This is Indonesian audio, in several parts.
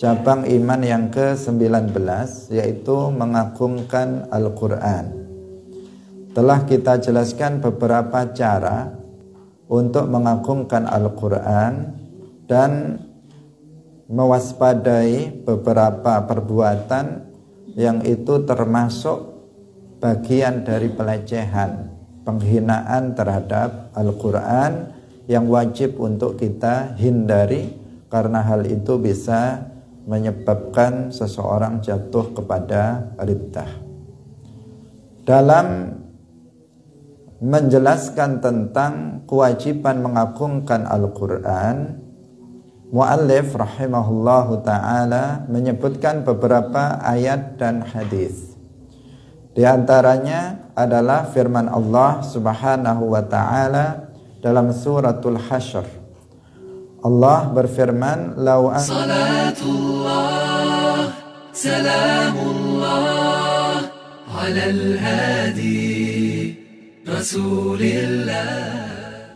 cabang iman yang ke-19, yaitu mengagungkan Al-Quran. Telah kita jelaskan beberapa cara untuk mengagungkan Al-Quran dan mewaspadai beberapa perbuatan yang itu termasuk bagian dari pelecehan, penghinaan terhadap Al-Quran yang wajib untuk kita hindari, karena hal itu bisa menyebabkan seseorang jatuh kepada riddah. Dalam menjelaskan tentang kewajiban mengagungkan Al-Quran, muallif rahimahullahu ta'ala menyebutkan beberapa ayat dan hadis. Di antaranya adalah firman Allah subhanahu wa ta'ala dalam suratul Hasyr. Allah berfirman, Salatullah, salamullah, alal hadi, Rasulillah.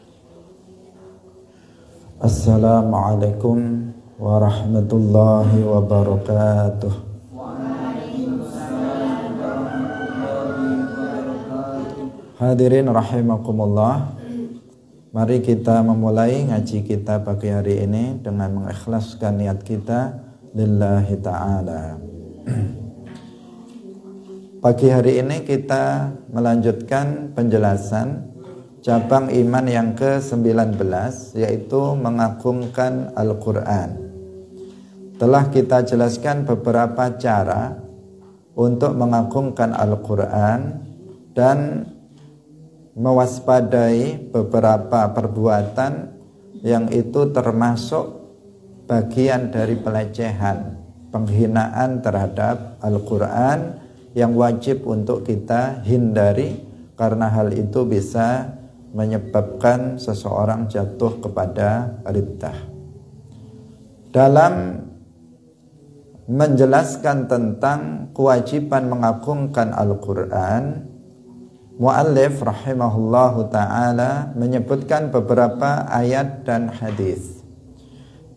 Assalamualaikum warahmatullahi wabarakatuh. Hadirin rahimakumullah, mari kita memulai ngaji kita pagi hari ini dengan mengikhlaskan niat kita lillahi ta'ala. Pagi hari ini kita melanjutkan penjelasan cabang iman yang ke-19, yaitu mengagungkan Al-Quran. Telah kita jelaskan beberapa cara untuk mengagungkan Al-Quran dan mewaspadai beberapa perbuatan yang itu termasuk bagian dari pelecehan, penghinaan terhadap Al-Quran yang wajib untuk kita hindari, karena hal itu bisa menyebabkan seseorang jatuh kepada riddah. Dalam menjelaskan tentang kewajiban mengagungkan Al-Quran, muallif rahimahullahu ta'ala menyebutkan beberapa ayat dan hadis.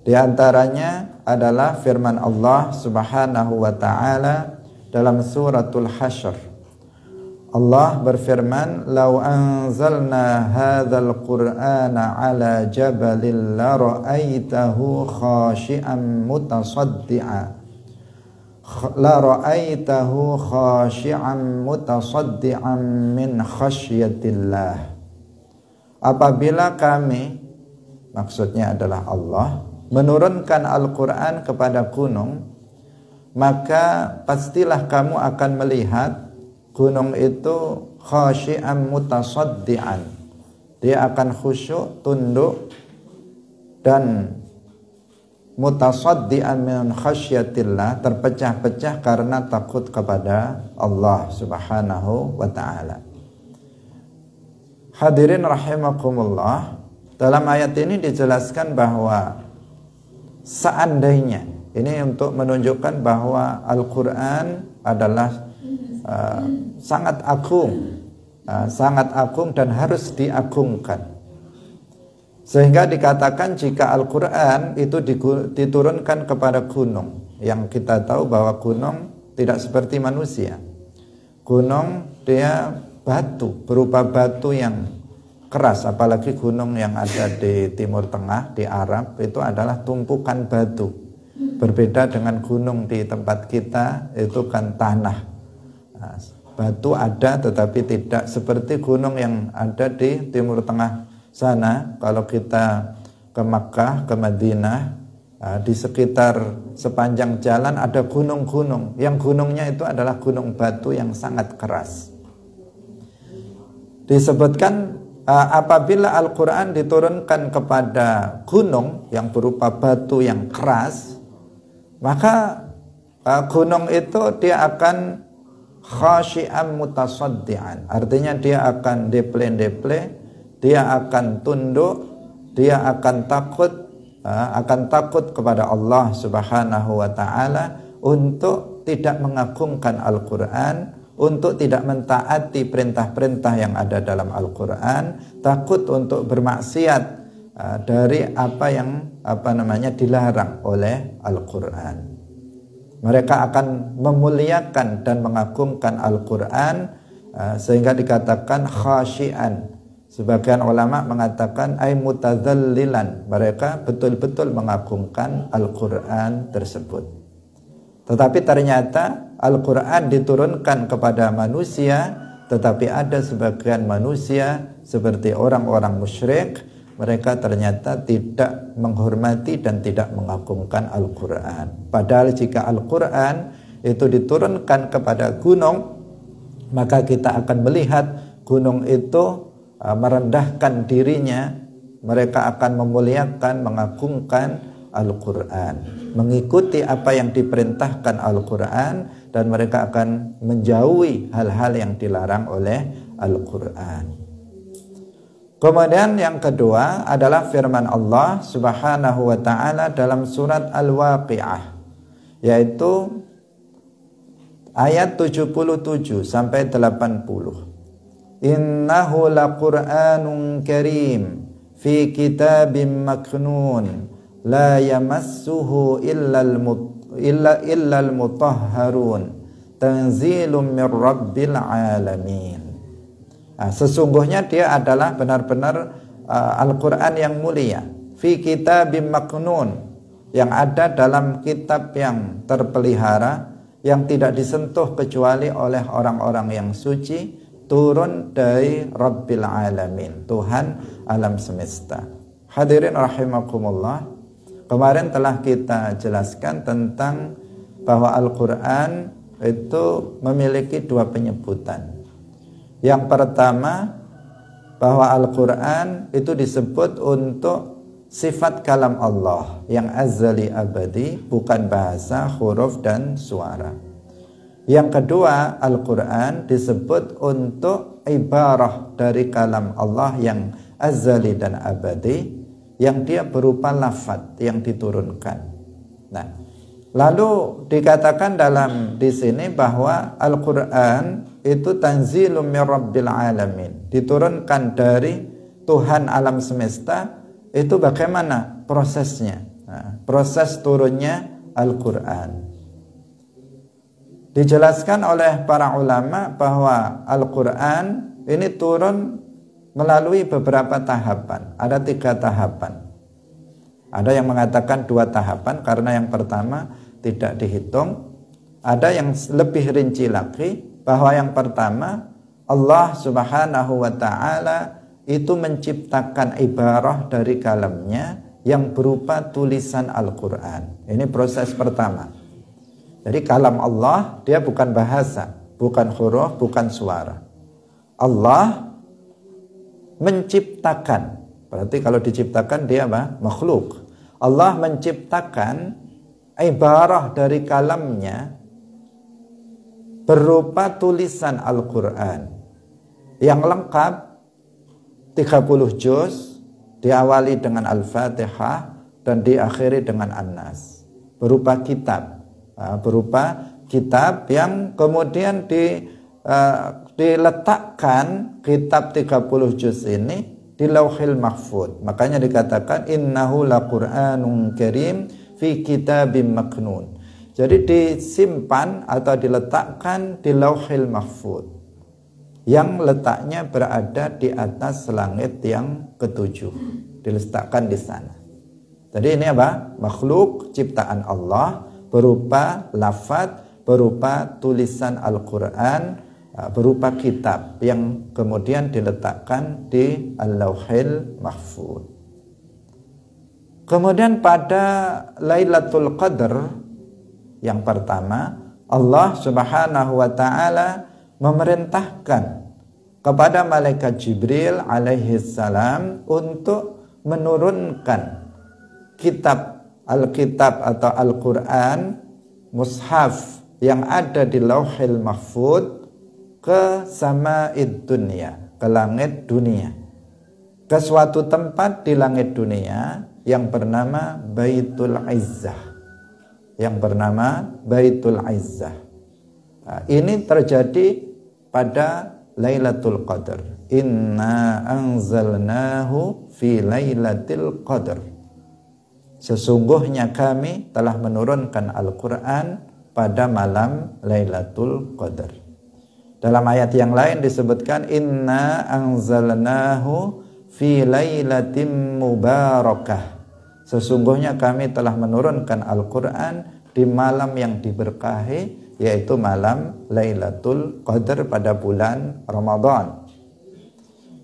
Di antaranya adalah firman Allah subhanahu wa ta'ala dalam suratul Hasyr. Allah berfirman, "Lau anzalna hadzal Qur'ana 'ala jabalin la ra'aitahu khashi'an mutasaddi'a." La ra'aitahu khashi'an mutasaddi'an min khasyatillah. Apabila kami, maksudnya adalah Allah, menurunkan Al-Quran kepada gunung, maka pastilah kamu akan melihat gunung itu khashi'an mutasaddi'an. Dia akan khusyuk, tunduk, dan mutasaddi'an min khasyatillah, terpecah-pecah karena takut kepada Allah subhanahu wa ta'ala. Hadirin rahimakumullah, dalam ayat ini dijelaskan bahwa seandainya, ini untuk menunjukkan bahwa Al-Quran adalah sangat agung dan harus diagungkan. Sehingga dikatakan jika Al-Quran itu diturunkan kepada gunung, yang kita tahu bahwa gunung tidak seperti manusia. Gunung dia batu, berupa batu yang keras, apalagi gunung yang ada di Timur Tengah, di Arab, itu adalah tumpukan batu. Berbeda dengan gunung di tempat kita, itu kan tanah. Nah, batu ada tetapi tidak seperti gunung yang ada di Timur Tengah sana. Kalau kita ke Makkah, ke Madinah, di sekitar sepanjang jalan ada gunung-gunung, yang gunungnya itu adalah gunung batu yang sangat keras. Disebutkan apabila Al-Quran diturunkan kepada gunung yang berupa batu yang keras, maka gunung itu dia akan khashi'an mutasaddi'an, artinya dia akan deple-deple, dia akan tunduk, dia akan takut kepada Allah subhanahu wa ta'ala, untuk tidak mengagungkan Al-Quran, untuk tidak mentaati perintah-perintah yang ada dalam Al-Quran, takut untuk bermaksiat dari apa yang dilarang oleh Al-Quran. Mereka akan memuliakan dan mengagungkan Al-Quran, sehingga dikatakan khasyian. Sebagian ulama mengatakan ay mutadzallilan, mereka betul-betul mengagungkan Al-Quran tersebut. Tetapi ternyata Al-Quran diturunkan kepada manusia, tetapi ada sebagian manusia seperti orang-orang musyrik, mereka ternyata tidak menghormati dan tidak mengagungkan Al-Quran. Padahal jika Al-Quran itu diturunkan kepada gunung, maka kita akan melihat gunung itu merendahkan dirinya. Mereka akan memuliakan, mengagungkan Al-Quran, mengikuti apa yang diperintahkan Al-Quran, dan mereka akan menjauhi hal-hal yang dilarang oleh Al-Quran. Kemudian yang kedua adalah firman Allah Subhanahu wa ta'ala dalam surat Al-Waqi'ah, yaitu ayat 77 sampai 80. Innahu laqur'anun karim fi kitabim maknun la yamassuhu illal mutahharun tanzilum mir rabbil alamin. Sesungguhnya dia adalah benar-benar Al-Quran yang mulia, fi kitabim maknun, yang ada dalam kitab yang terpelihara, yang tidak disentuh kecuali oleh orang-orang yang suci, turun dari Rabbil Alamin, Tuhan alam semesta. Hadirin rahimakumullah, kemarin telah kita jelaskan tentang bahwa Al-Quran itu memiliki dua penyebutan. Yang pertama, bahwa Al-Quran itu disebut untuk sifat kalam Allah yang azali abadi, bukan bahasa, huruf, dan suara. Yang kedua, Al-Quran disebut untuk ibarah dari kalam Allah yang azali dan abadi, yang dia berupa lafaz yang diturunkan. Nah, lalu dikatakan di sini bahwa Al-Quran itu tanzilum mir rabbil alamin, diturunkan dari Tuhan alam semesta. Itu bagaimana prosesnya? Nah, proses turunnya Al-Quran dijelaskan oleh para ulama bahwa Al-Quran ini turun melalui beberapa tahapan. Ada 3 tahapan. Ada yang mengatakan 2 tahapan karena yang pertama tidak dihitung. Ada yang lebih rinci lagi, bahwa yang pertama Allah Subhanahu wa ta'ala itu menciptakan ibarah dari kalamnya yang berupa tulisan Al-Quran. Ini proses pertama. Jadi kalam Allah dia bukan bahasa, bukan huruf, bukan suara. Allah menciptakan. Berarti kalau diciptakan dia apa? Makhluk. Allah menciptakan ibarah dari kalamnya berupa tulisan Al-Quran yang lengkap, 30 juz, diawali dengan Al-Fatihah dan diakhiri dengan An-Nas, berupa kitab. Berupa kitab yang kemudian diletakkan kitab 30 juz ini di Lauhil Mahfuz. Makanya dikatakan innahu laqur'anun karim fi kitabim maknun. Jadi disimpan atau diletakkan di Lauhil Mahfuz, yang letaknya berada di atas langit yang ke-7, diletakkan di sana. Jadi ini apa? Makhluk ciptaan Allah, berupa lafaz, berupa tulisan Al-Quran, berupa kitab yang kemudian diletakkan di Al-Lauhil Mahfuz. Kemudian pada Lailatul Qadar yang pertama, Allah Subhanahu wa ta'ala memerintahkan kepada malaikat Jibril alaihi salam untuk menurunkan kitab Alkitab atau Al-Quran, mushaf yang ada di Lauhil Mahfuz ke sama'id dunia, ke langit dunia, ke suatu tempat di langit dunia yang bernama Baitul Izzah, yang bernama Baitul Izzah. Nah, ini terjadi pada Lailatul Qadar. Inna anzalnahu fi Lailatul Qadar. Sesungguhnya kami telah menurunkan Al-Quran pada malam Lailatul Qadar. Dalam ayat yang lain disebutkan inna anzalnahu fi lailatin mubarakah. Sesungguhnya kami telah menurunkan Al-Qur'an di malam yang diberkahi, yaitu malam Lailatul Qadar pada bulan Ramadan.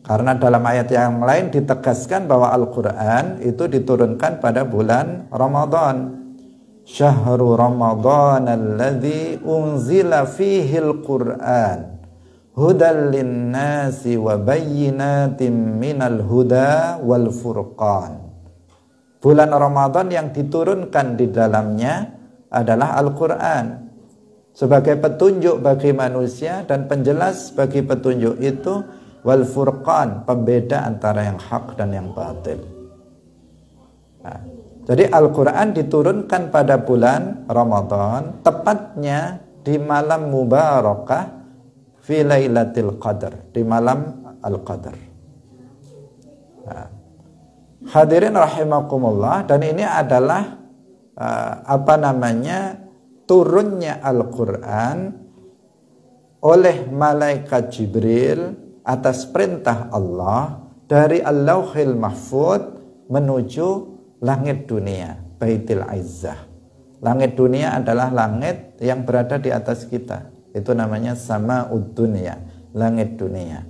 Karena dalam ayat yang lain ditegaskan bahwa Al-Qur'an itu diturunkan pada bulan Ramadan. Syahrul Ramadan alladzi unzila fihil Qur'an hudal linnasi wa bayyinatin minal huda wal furqan. Bulan Ramadan yang diturunkan di dalamnya adalah Al-Qur'an sebagai petunjuk bagi manusia dan penjelas bagi petunjuk itu, wal furqan, pembeda antara yang hak dan yang batil. Nah, jadi Al-Quran diturunkan pada bulan Ramadan, tepatnya di malam mubarakah fi lailatul qadar, di malam Al-Qadar. Nah, hadirin rahimakumullah, dan ini adalah turunnya Al-Quran oleh malaikat Jibril atas perintah Allah dari Al-Lauhil Mahfud menuju langit dunia, Baitul Izzah. Langit dunia adalah langit yang berada di atas kita. Itu namanya Sama'ud Dunya, langit dunia.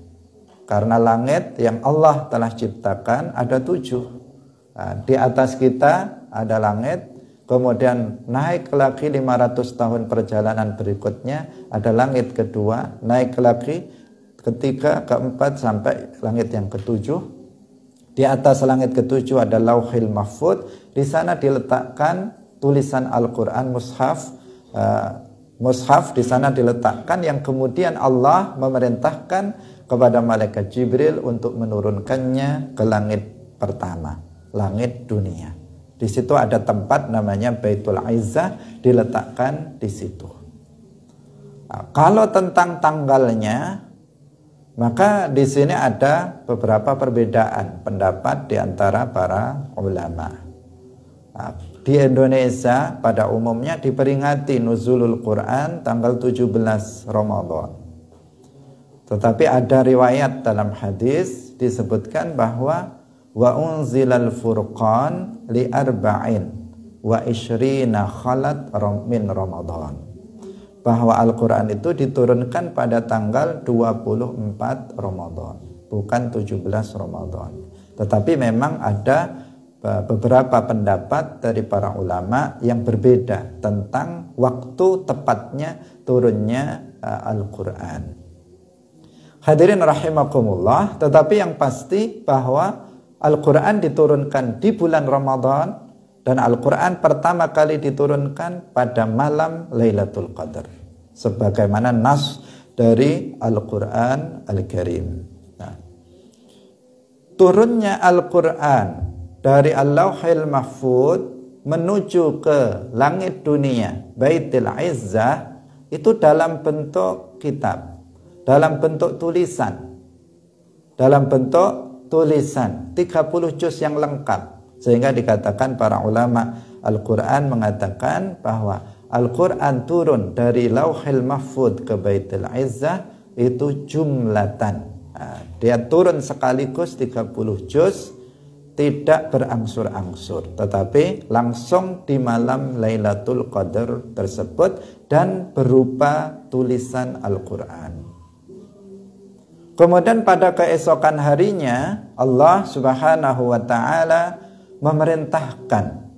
Karena langit yang Allah telah ciptakan ada 7. Nah, di atas kita ada langit, kemudian naik lagi 500 tahun perjalanan berikutnya ada langit kedua, naik lagi ketiga, keempat sampai langit yang ke-7. Di atas langit ke-7 ada Lauhil Mahfud. Di sana diletakkan tulisan Al-Quran, mushaf di sana diletakkan, yang kemudian Allah memerintahkan kepada malaikat Jibril untuk menurunkannya ke langit pertama, langit dunia. Di situ ada tempat namanya Baitul Izzah, diletakkan di situ. Nah, kalau tentang tanggalnya, maka di sini ada beberapa perbedaan pendapat di antara para ulama. Nah, di Indonesia pada umumnya diperingati nuzulul Quran tanggal 17 Ramadan. Tetapi ada riwayat dalam hadis disebutkan bahwa wa unzilal furqan li arba'in wa ishrina khalat min Ramadan. Bahwa Al-Quran itu diturunkan pada tanggal 24 Ramadan, bukan 17 Ramadan. Tetapi memang ada beberapa pendapat dari para ulama yang berbeda tentang waktu tepatnya turunnya Al-Quran. Hadirin rahimakumullah, tetapi yang pasti bahwa Al-Quran diturunkan di bulan Ramadan, dan Al-Quran pertama kali diturunkan pada malam Lailatul Qadar, sebagaimana nas dari Al-Quran Al-Karim. Nah, turunnya Al-Quran dari Al-Lauhil Mahfud menuju ke langit dunia, Baitul Izzah, itu dalam bentuk kitab, dalam bentuk tulisan, 30 juz yang lengkap. Sehingga dikatakan para ulama Al-Quran mengatakan bahwa Al-Quran turun dari Lauhil Mahfud ke Baitul Izzah itu jumlatan. Nah, dia turun sekaligus 30 juz, tidak berangsur-angsur, tetapi langsung di malam Lailatul Qadar tersebut dan berupa tulisan Al-Quran. Kemudian pada keesokan harinya Allah Subhanahu wa ta'ala memerintahkan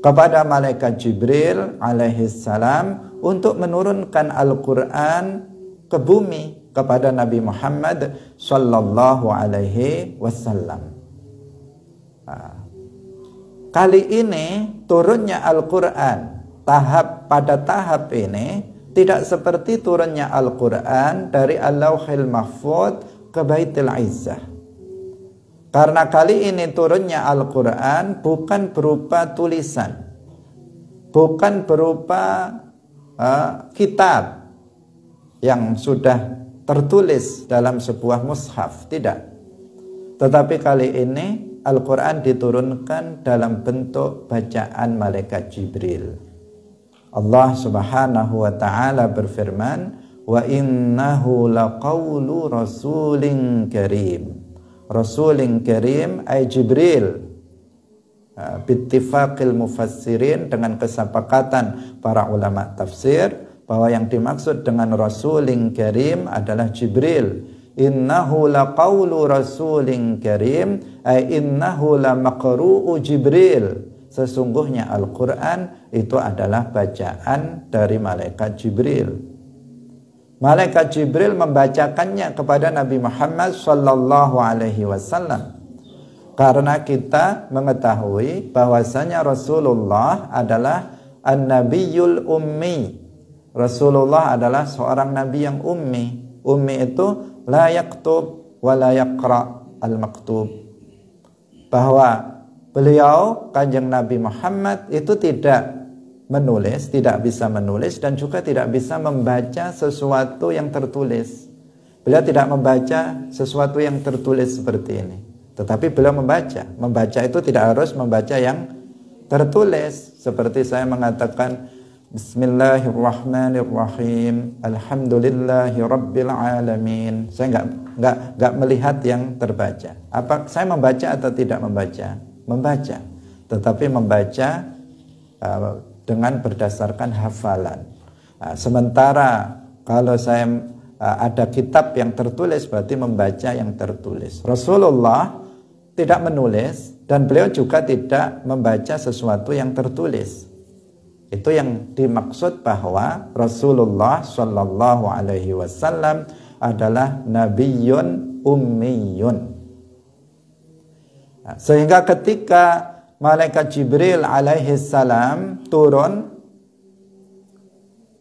kepada malaikat Jibril alaihissalam untuk menurunkan Al-Quran ke bumi kepada Nabi Muhammad sallallahu alaihi wasallam. Kali ini turunnya Al-Quran pada tahap ini tidak seperti turunnya Al-Quran dari Al-Lauhil Mahfud ke Baitul Izzah. Karena kali ini turunnya Al-Quran bukan berupa tulisan, bukan berupa kitab yang sudah tertulis dalam sebuah mushaf, tidak. Tetapi kali ini Al-Quran diturunkan dalam bentuk bacaan malaikat Jibril. Allah Subhanahu wa taala berfirman, wa innahu laqaulu rasulin karim. Rasulin karim ay Jibril. Bittifaqil mufassirin, dengan kesepakatan para ulama tafsir bahwa yang dimaksud dengan rasulin karim adalah Jibril. Innahu laqaulu rasulin karim ay innahu lamaqru'u Jibril. Sesungguhnya Al-Quran itu adalah bacaan dari malaikat Jibril. Malaikat Jibril membacakannya kepada Nabi Muhammad sallallahu alaihi wasallam. Karena kita mengetahui bahwasanya Rasulullah adalah an-nabiyul ummi. Rasulullah adalah seorang nabi yang ummi. Ummi itu la yaktub wa la yaqra al-maktub. Bahwa beliau, Kanjeng Nabi Muhammad, itu tidak menulis, tidak bisa menulis, dan juga tidak bisa membaca sesuatu yang tertulis. Beliau tidak membaca sesuatu yang tertulis seperti ini. Tetapi beliau membaca. Membaca itu tidak harus membaca yang tertulis. Seperti saya mengatakan, Bismillahirrahmanirrahim, Alhamdulillahi Rabbil Alamin. Saya enggak melihat yang terbaca. Apa saya membaca atau tidak membaca? Membaca. Tetapi membaca dengan berdasarkan hafalan. Sementara kalau saya ada kitab yang tertulis, berarti membaca yang tertulis. Rasulullah tidak menulis dan beliau juga tidak membaca sesuatu yang tertulis. Itu yang dimaksud bahwa Rasulullah Shallallahu Alaihi Wasallam adalah nabiyyun ummiyun. Sehingga ketika malaikat Jibril alaihi salam turun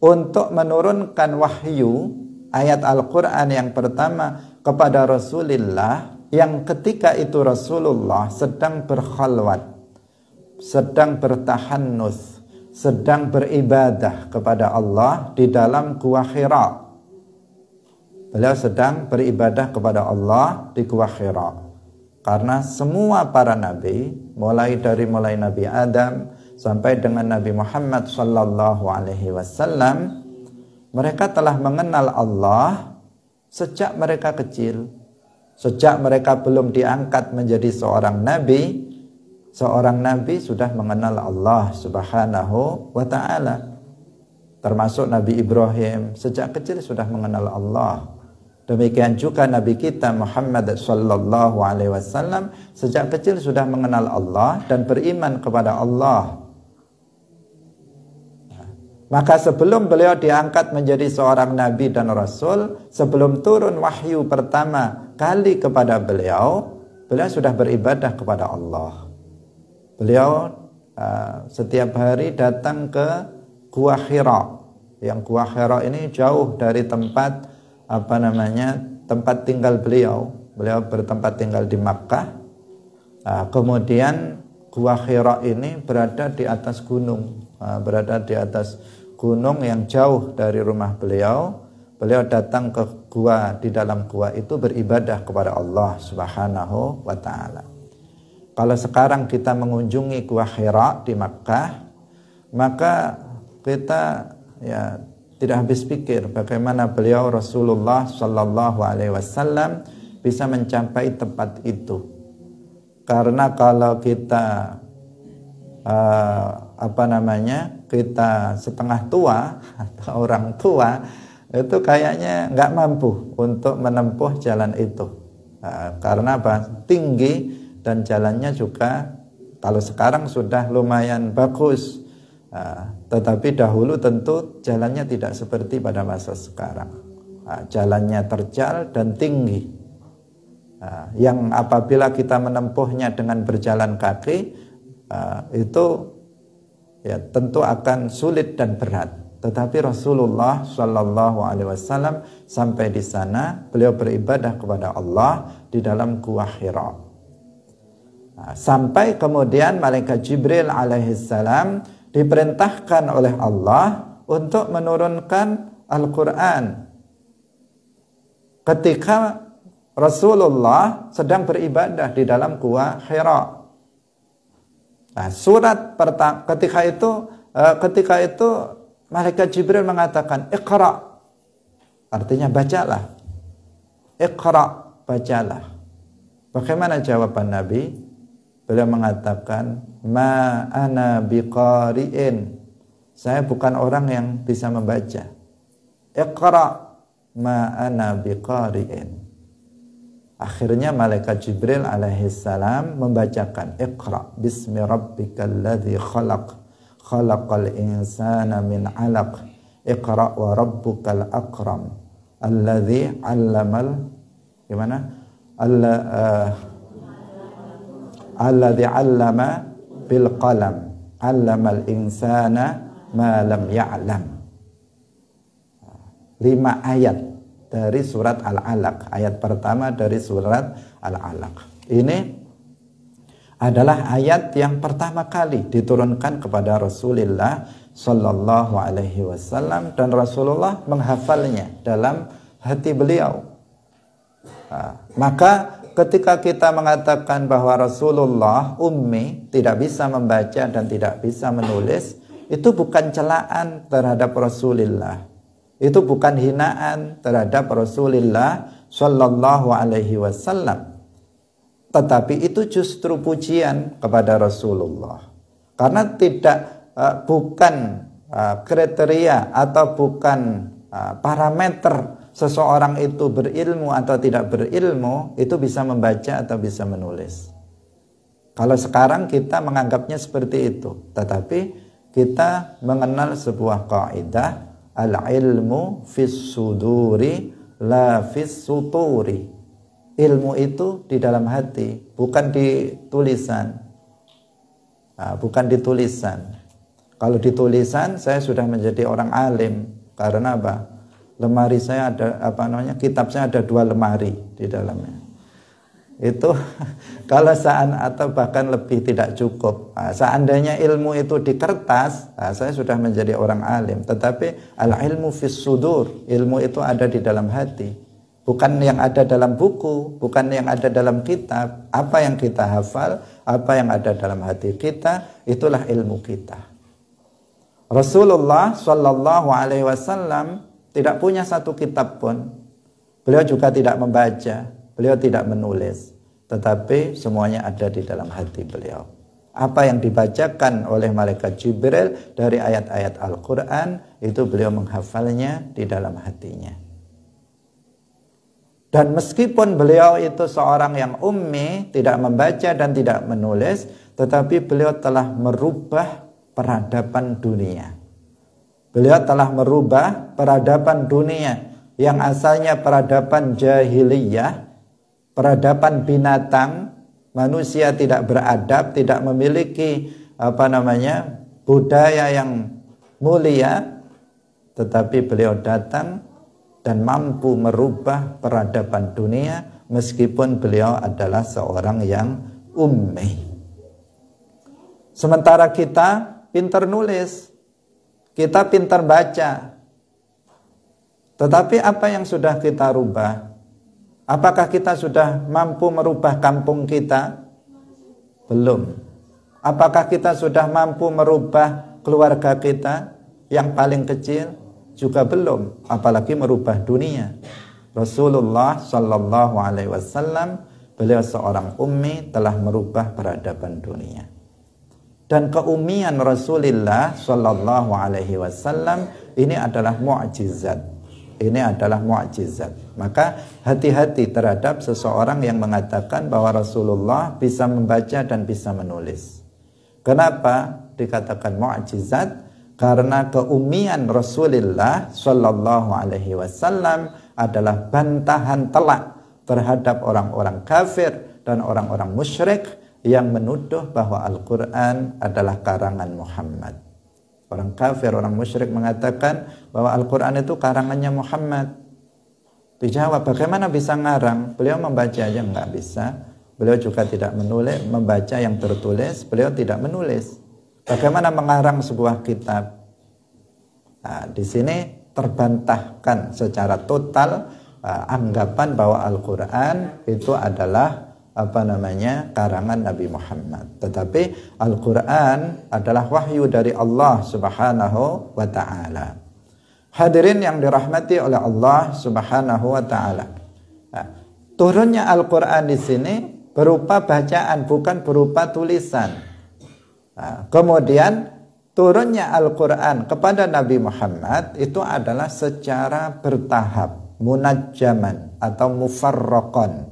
untuk menurunkan wahyu ayat Al-Quran yang pertama kepada Rasulullah, yang ketika itu Rasulullah sedang berkhalwat, sedang bertahannuts, sedang beribadah kepada Allah di dalam Gua Hira. Beliau sedang beribadah kepada Allah di Gua Hira. Karena semua para nabi, mulai Nabi Adam sampai dengan Nabi Muhammad sallallahu alaihi wasallam, mereka telah mengenal Allah sejak mereka kecil. Sejak mereka belum diangkat menjadi seorang nabi sudah mengenal Allah Subhanahu wa ta'ala. Termasuk Nabi Ibrahim, sejak kecil sudah mengenal Allah. Demikian juga Nabi kita Muhammad sallallahu alaihi wasallam sejak kecil sudah mengenal Allah dan beriman kepada Allah. Maka sebelum beliau diangkat menjadi seorang nabi dan rasul, sebelum turun wahyu pertama kali kepada beliau, beliau sudah beribadah kepada Allah. Beliau setiap hari datang ke Gua Hira. Yang Gua Hira ini jauh dari tempat tempat tinggal beliau. Beliau bertempat tinggal di Makkah. Kemudian Gua Hira ini berada di atas gunung, yang jauh dari rumah beliau. Beliau datang ke gua, di dalam gua itu beribadah kepada Allah Subhanahu wa ta'ala. Kalau sekarang kita mengunjungi Gua Hira di Makkah, maka kita tidak habis pikir bagaimana beliau Rasulullah sallallahu alaihi wasallam bisa mencapai tempat itu. Karena kalau kita kita setengah tua atau orang tua, itu kayaknya nggak mampu untuk menempuh jalan itu. Karena tinggi dan jalannya juga kalau sekarang sudah lumayan bagus, tetapi dahulu tentu jalannya tidak seperti pada masa sekarang. Jalannya terjal dan tinggi, yang apabila kita menempuhnya dengan berjalan kaki, itu tentu akan sulit dan berat. Tetapi Rasulullah Shallallahu Alaihi Wasallam sampai di sana, beliau beribadah kepada Allah di dalam Gua Hira. Sampai kemudian malaikat Jibril alaihissalam diperintahkan oleh Allah untuk menurunkan Al-Quran. Ketika Rasulullah sedang beribadah di dalam Gua Hira. Surat pertama ketika itu malaikat Jibril mengatakan, Iqra, artinya bacalah. Iqra, bacalah. Bagaimana jawaban Nabi? Beliau mengatakan, ma ana biqari'in, saya bukan orang yang bisa membaca. Iqra, ma ana biqari'in. Akhirnya malaikat Jibril alaihissalam membacakan, Iqra bismi rabbikal ladzi khalaq, khalaqal insana min 'alaq, Iqra wa rabbukal akram, alladzi 'allamal gimana? Alladzi 'allama bil qalam, 'allamal insana ma lam ya'lam. 5 ayat dari surat Al-Alaq, ayat pertama dari surat Al-Alaq. Ini adalah ayat yang pertama kali diturunkan kepada Rasulullah Sallallahu Alaihi Wasallam, dan Rasulullah menghafalnya dalam hati beliau. Maka ketika kita mengatakan bahwa Rasulullah ummi, tidak bisa membaca dan tidak bisa menulis, itu bukan celaan terhadap Rasulullah. Itu bukan hinaan terhadap Rasulullah Sallallahu Alaihi Wasallam, tetapi itu justru pujian kepada Rasulullah, karena bukan kriteria atau bukan parameter seseorang itu berilmu atau tidak berilmu itu bisa membaca atau bisa menulis. Kalau sekarang kita menganggapnya seperti itu, tetapi kita mengenal sebuah kaidah, al-ilmu fis suduri la fis suturi. Ilmu itu di dalam hati, bukan di tulisan. Bukan di tulisan. Kalau di tulisan saya sudah menjadi orang alim. Karena apa? Lemari saya ada, kitab saya ada 2 lemari di dalamnya. Itu kalau atau bahkan lebih tidak cukup. Seandainya ilmu itu di kertas, saya sudah menjadi orang alim. Tetapi al-ilmu fis sudur, ilmu itu ada di dalam hati, bukan yang ada dalam buku, bukan yang ada dalam kitab. Apa yang kita hafal, apa yang ada dalam hati kita, itulah ilmu kita. Rasulullah Shallallahu Alaihi Wasallam tidak punya satu kitab pun. Beliau juga tidak membaca, beliau tidak menulis, tetapi semuanya ada di dalam hati beliau. Apa yang dibacakan oleh malaikat Jibril dari ayat-ayat Al-Quran, itu beliau menghafalnya di dalam hatinya. Dan meskipun beliau itu seorang yang ummi, tidak membaca dan tidak menulis, tetapi beliau telah merubah peradaban dunia. Beliau telah merubah peradaban dunia yang asalnya peradaban jahiliyah, peradaban binatang, manusia tidak beradab, tidak memiliki budaya yang mulia, tetapi beliau datang dan mampu merubah peradaban dunia meskipun beliau adalah seorang yang ummi. Sementara kita pintar nulis, kita pintar baca, tetapi apa yang sudah kita rubah? Apakah kita sudah mampu merubah kampung kita? Belum. Apakah kita sudah mampu merubah keluarga kita yang paling kecil? Juga belum. Apalagi merubah dunia. Rasulullah Sallallahu Alaihi Wasallam, beliau seorang ummi, telah merubah peradaban dunia. Dan keummian Rasulullah Sallallahu Alaihi Wasallam ini adalah mu'jizat. Ini adalah mu'jizat. Maka hati-hati terhadap seseorang yang mengatakan bahwa Rasulullah bisa membaca dan bisa menulis. Kenapa dikatakan mu'jizat? Karena keummian Rasulullah Sallallahu Alaihi Wasallam adalah bantahan telak terhadap orang-orang kafir dan orang-orang musyrik yang menuduh bahwa Al-Quran adalah karangan Muhammad. Orang kafir, orang musyrik mengatakan bahwa Al-Quran itu karangannya Muhammad. Dijawab, bagaimana bisa ngarang? Beliau membaca aja nggak bisa. Beliau juga tidak menulis, membaca yang tertulis. Beliau tidak menulis. Bagaimana mengarang sebuah kitab? Nah, di sini terbantahkan secara total anggapan bahwa Al-Quran itu adalah karangan Nabi Muhammad. Tetapi Al-Quran adalah wahyu dari Allah Subhanahu wa ta'ala. Hadirin yang dirahmati oleh Allah Subhanahu wa ta'ala. Nah, turunnya Al-Quran di sini berupa bacaan, bukan berupa tulisan. Nah, kemudian turunnya Al-Quran kepada Nabi Muhammad itu adalah secara bertahap, munajjaman atau mufarraqan.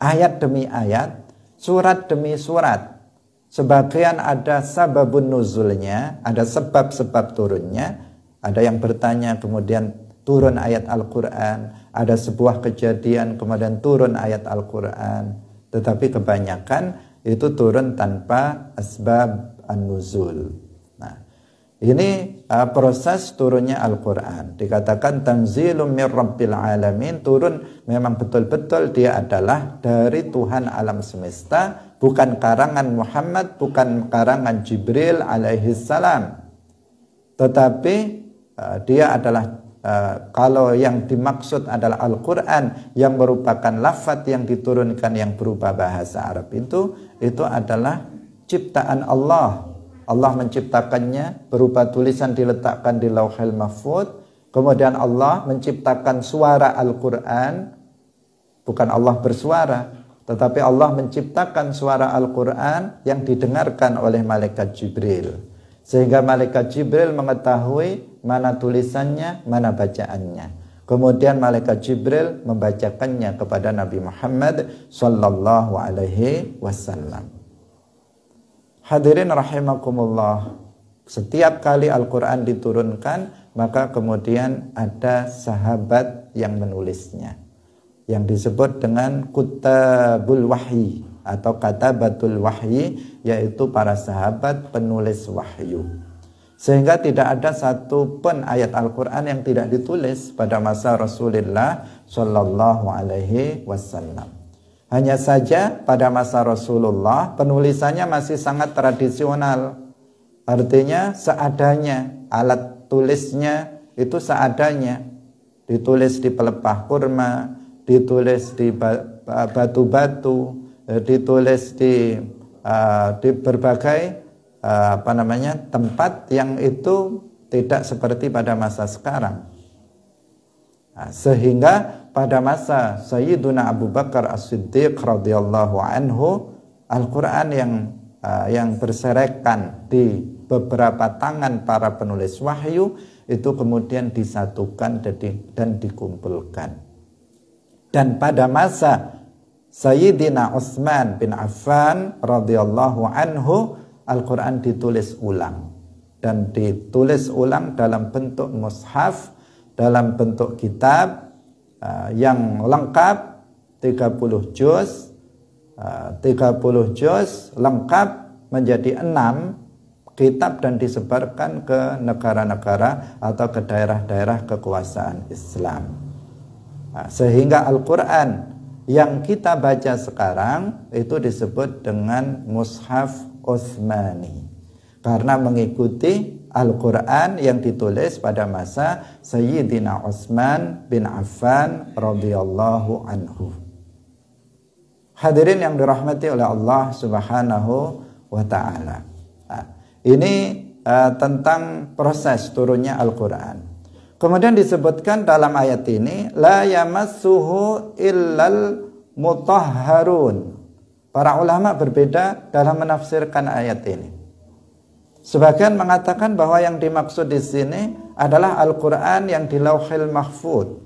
Ayat demi ayat, surat demi surat. Sebagian ada sababun nuzulnya, ada sebab-sebab turunnya. Ada yang bertanya kemudian turun ayat Al-Quran. Ada sebuah kejadian kemudian turun ayat Al-Quran. Tetapi kebanyakan itu turun tanpa asbab an-nuzul. Nah, ini proses turunnya Al-Quran. Dikatakan tanzilum mir rabbil alamin, turun memang betul-betul dia adalah dari Tuhan alam semesta, bukan karangan Muhammad, bukan karangan Jibril alaihi salam. Tetapi dia adalah kalau yang dimaksud adalah Al-Quran yang merupakan lafaz yang diturunkan yang berupa bahasa Arab itu adalah ciptaan Allah. Allah menciptakannya berupa tulisan diletakkan di Lauhul Mahfuz. Kemudian Allah menciptakan suara Al-Quran. Bukan Allah bersuara, tetapi Allah menciptakan suara Al-Quran yang didengarkan oleh malaikat Jibril. Sehingga malaikat Jibril mengetahui mana tulisannya, mana bacaannya. Kemudian malaikat Jibril membacakannya kepada Nabi Muhammad sallallahu alaihi wasallam. Hadirin rahimakumullah, setiap kali Al-Quran diturunkan, maka kemudian ada sahabat yang menulisnya, yang disebut dengan kutabul wahyi atau katabatul wahyi, yaitu para sahabat penulis wahyu. Sehingga tidak ada satu pun ayat Al-Quran yang tidak ditulis pada masa Rasulullah sallallahu alaihi wasallam. Hanya saja pada masa Rasulullah penulisannya masih sangat tradisional. Artinya seadanya, alat tulisnya itu seadanya. Ditulis di pelepah kurma, ditulis di batu-batu, ditulis di berbagai tempat yang itu tidak seperti pada masa sekarang. Sehingga pada masa Sayyiduna Abu Bakar As-Siddiq radhiyallahu anhu, Al-Quran yang berserakan di beberapa tangan para penulis wahyu itu kemudian disatukan dan dikumpulkan. Dan pada masa Sayyidina Utsman bin Affan radhiyallahu anhu, Al-Quran ditulis ulang, dan ditulis ulang dalam bentuk mushaf, dalam bentuk kitab yang lengkap 30 juz, 30 juz lengkap menjadi 6 kitab dan disebarkan ke negara-negara atau ke daerah-daerah kekuasaan Islam. Sehingga Al-Quran yang kita baca sekarang itu disebut dengan Mushaf Utsmani, karena mengikuti Al-Quran yang ditulis pada masa Sayyidina Utsman bin Affan radhiyallahu anhu. Hadirin yang dirahmati oleh Allah Subhanahu wa ta'ala. Ini tentang proses turunnya Al-Quran. Kemudian disebutkan dalam ayat ini, la yamassuhu illal mutahharun. Para ulama berbeda dalam menafsirkan ayat ini. Sebagian mengatakan bahwa yang dimaksud di sini adalah Al-Quran yang di Lauhil Mahfuz.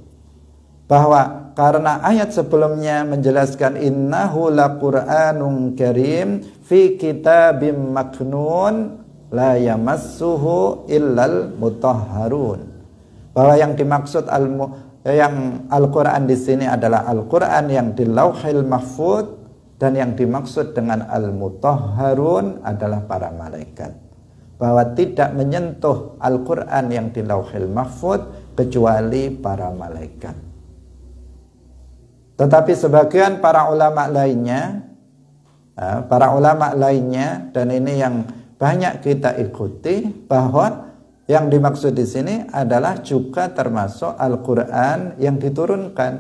Bahwa karena ayat sebelumnya menjelaskan innahu laqur'anun karim fi kitabim maknun la yamassuhu illal mutahharun. Bahwa yang dimaksud Al-Quran di sini adalah Al-Quran yang di Lauhil Mahfuz, dan yang dimaksud dengan al-mutahharun adalah para malaikat. Bahwa tidak menyentuh Al-Quran yang di Lauhil Mahfuz kecuali para malaikat. Tetapi sebagian para ulama lainnya, dan ini yang banyak kita ikuti, bahwa yang dimaksud di sini adalah juga termasuk Al-Quran yang diturunkan.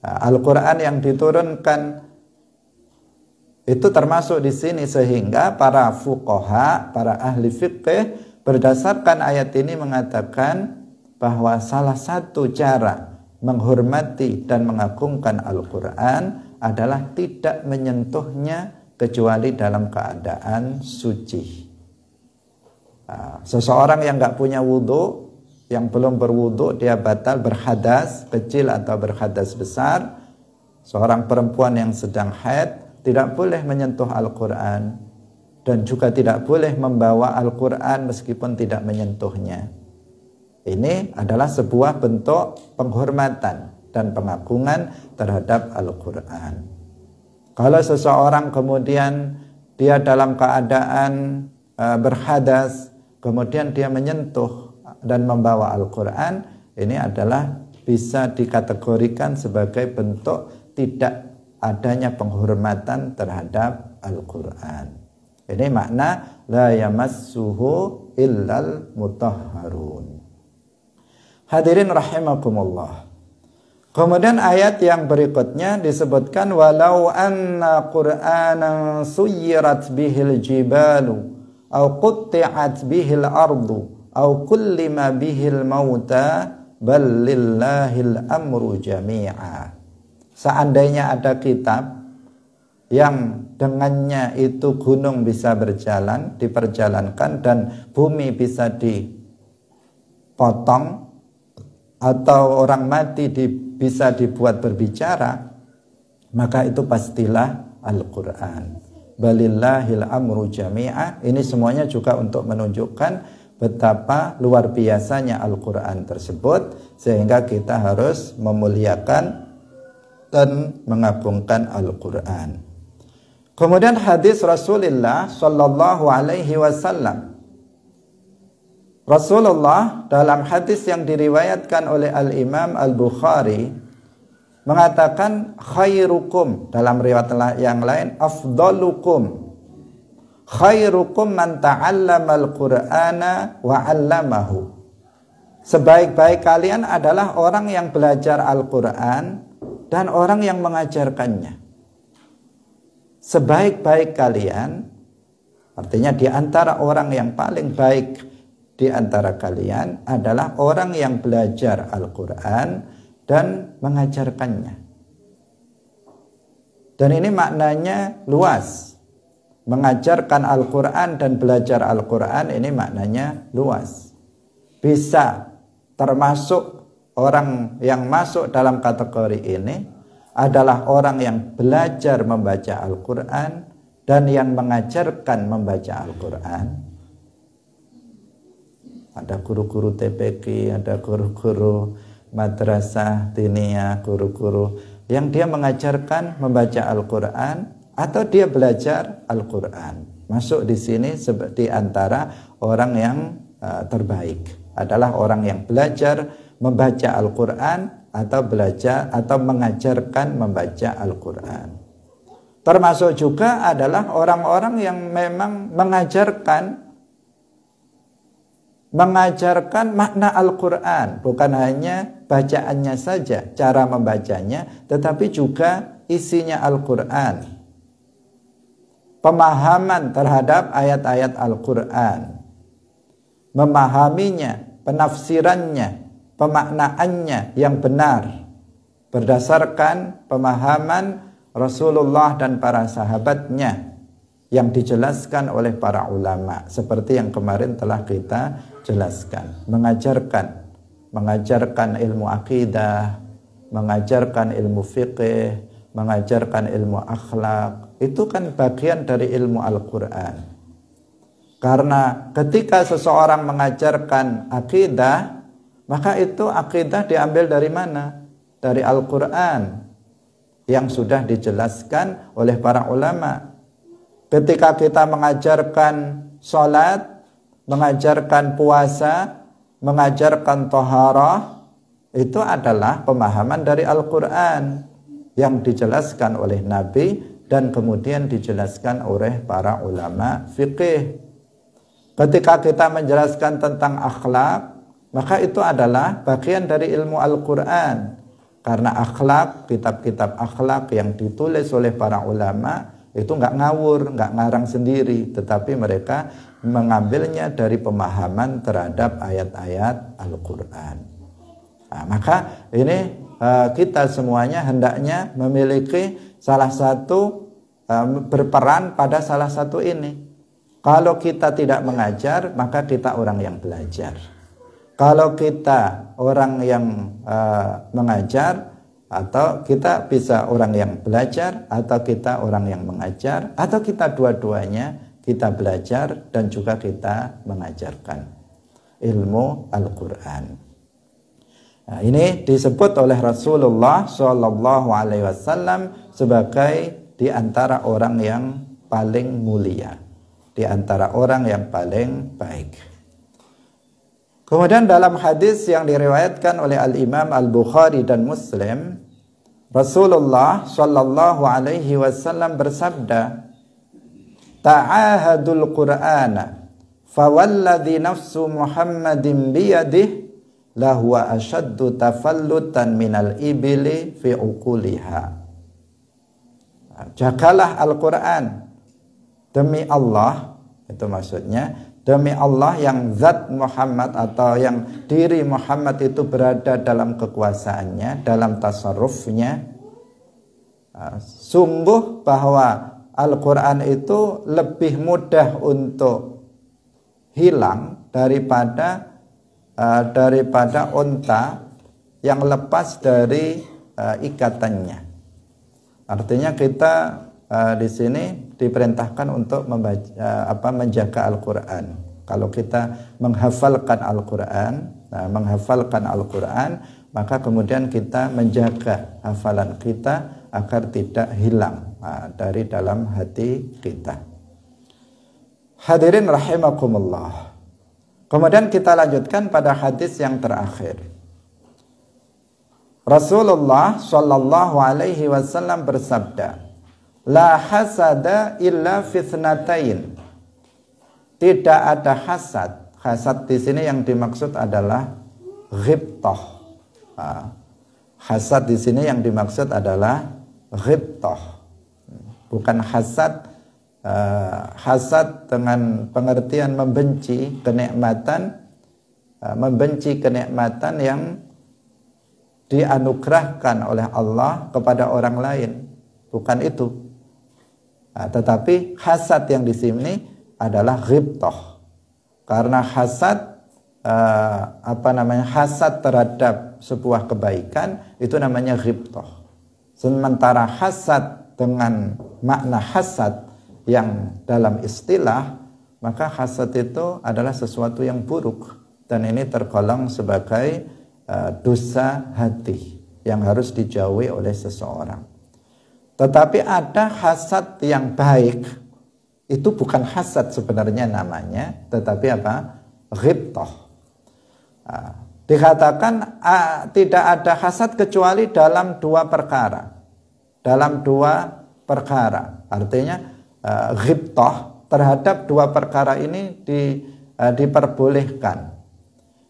Al-Quran yang diturunkan Itu termasuk di sini, sehingga para fuqaha, para ahli fikih berdasarkan ayat ini mengatakan bahwa salah satu cara menghormati dan mengagungkan Al-Quran adalah tidak menyentuhnya kecuali dalam keadaan suci. Seseorang yang nggak punya wudhu, yang belum berwudhu, dia batal berhadas kecil atau berhadas besar. Seorang perempuan yang sedang haid tidak boleh menyentuh Al-Quran, dan juga tidak boleh membawa Al-Quran meskipun tidak menyentuhnya. Ini adalah sebuah bentuk penghormatan dan pengagungan terhadap Al-Quran. Kalau seseorang kemudian dia dalam keadaan berhadas, kemudian dia menyentuh dan membawa Al-Quran, ini adalah bisa dikategorikan sebagai bentuk tidak adanya penghormatan terhadap Al-Quran. Ini makna la yamassuhu illal mutahharun. Hadirin rahimakumullah. Kemudian ayat yang berikutnya disebutkan walau anna qur'anan suyirat bihil jibalu au qutti'at bihil ardu au kullima bihil mauta bal lillahil amru jami'a. Seandainya ada kitab yang dengannya itu gunung bisa berjalan, diperjalankan, dan bumi bisa dipotong, atau orang mati bisa dibuat berbicara, maka itu pastilah Al-Quran. Balillahil amru jami'a. Ini semuanya juga untuk menunjukkan betapa luar biasanya Al-Quran tersebut, sehingga kita harus memuliakan dan mengagungkan Al-Quran. Kemudian hadis Rasulullah sallallahu alaihi wasallam. Rasulullah dalam hadis yang diriwayatkan oleh Al-Imam Al-Bukhari mengatakan khairukum, dalam riwayat yang lain afdalukum khairukum man ta'allama al-Qur'ana wa 'allamahu. Sebaik-baik kalian adalah orang yang belajar Al-Quran dan orang yang mengajarkannya. Sebaik-baik kalian, artinya di antara orang yang paling baik di antara kalian adalah orang yang belajar Al-Quran dan mengajarkannya. Dan ini maknanya luas. Mengajarkan Al-Quran dan belajar Al-Quran ini maknanya luas. Bisa termasuk orang yang masuk dalam kategori ini adalah orang yang belajar membaca Al-Quran dan yang mengajarkan membaca Al-Quran. Ada guru-guru TPQ, ada guru-guru madrasah diniyah, guru-guru yang dia mengajarkan membaca Al-Quran atau dia belajar Al-Quran. Masuk di sini seperti antara orang yang terbaik adalah orang yang belajar membaca Al-Quran atau belajar atau mengajarkan membaca Al-Quran. Termasuk juga adalah orang-orang yang memang mengajarkan makna Al-Quran, bukan hanya bacaannya saja, cara membacanya, tetapi juga isinya Al-Quran. Pemahaman terhadap ayat-ayat Al-Quran, memahaminya, penafsirannya, pemaknaannya yang benar berdasarkan pemahaman Rasulullah dan para sahabatnya yang dijelaskan oleh para ulama, seperti yang kemarin telah kita jelaskan. Mengajarkan ilmu akidah, mengajarkan ilmu fiqih, mengajarkan ilmu akhlak, itu kan bagian dari ilmu Al-Quran. Karena ketika seseorang mengajarkan akidah, maka itu akidah diambil dari mana? Dari Al-Quran yang sudah dijelaskan oleh para ulama. Ketika kita mengajarkan sholat, mengajarkan puasa, mengajarkan toharah, itu adalah pemahaman dari Al-Quran yang dijelaskan oleh Nabi dan kemudian dijelaskan oleh para ulama fikih. Ketika kita menjelaskan tentang akhlak, maka itu adalah bagian dari ilmu Al-Quran. Karena akhlak, kitab-kitab akhlak yang ditulis oleh para ulama itu nggak ngawur, nggak ngarang sendiri, tetapi mereka mengambilnya dari pemahaman terhadap ayat-ayat Al-Quran. Nah, maka ini kita semuanya hendaknya memiliki salah satu, berperan pada salah satu ini. Kalau kita tidak mengajar, maka kita orang yang belajar. Kalau kita orang yang mengajar, atau kita bisa orang yang belajar, atau kita orang yang mengajar, atau kita dua-duanya, kita belajar dan juga kita mengajarkan ilmu Al-Quran. Nah, ini disebut oleh Rasulullah SAW sebagai di antara orang yang paling mulia, di antara orang yang paling baik. Kemudian dalam hadis yang diriwayatkan oleh Al-Imam Al-Bukhari dan Muslim, Rasulullah SAW bersabda, "Ta'ahadul Qur'ana, fawalladhi nafsu Muhammadin biyadih, lahuwa asyaddu tafallutan minal ibili fi uquliha." Jagalah Al-Quran demi Allah, itu maksudnya demi Allah yang zat Muhammad atau yang diri Muhammad itu berada dalam kekuasaannya, dalam tasarrufnya. Sungguh bahwa Al-Quran itu lebih mudah untuk hilang daripada unta yang lepas dari ikatannya. Artinya kita di sini diperintahkan untuk menjaga Al-Quran. Kalau kita menghafalkan Al-Quran, maka kemudian kita menjaga hafalan kita agar tidak hilang dari dalam hati kita. Hadirin rahimakumullah. Kemudian kita lanjutkan pada hadis yang terakhir. Rasulullah sallallahu alaihi wasallam bersabda, "La hasada illa fitnatain." Tidak ada hasad. Hasad di sini yang dimaksud adalah ghibtah. Hasad di sini yang dimaksud adalah ghibtah. Bukan hasad hasad dengan pengertian membenci kenikmatan yang dianugerahkan oleh Allah kepada orang lain, bukan itu. Tetapi hasad yang di sini adalah ghibtah, karena hasad hasad terhadap sebuah kebaikan itu namanya ghibtah. Sementara hasad dengan makna hasad yang dalam istilah, maka hasad itu adalah sesuatu yang buruk, dan ini tergolong sebagai dosa hati yang harus dijauhi oleh seseorang. Tetapi ada hasad yang baik, itu bukan hasad sebenarnya namanya, tetapi apa? Ghibtah. Dikatakan tidak ada hasad kecuali dalam dua perkara. Artinya ghibtah terhadap dua perkara ini diperbolehkan,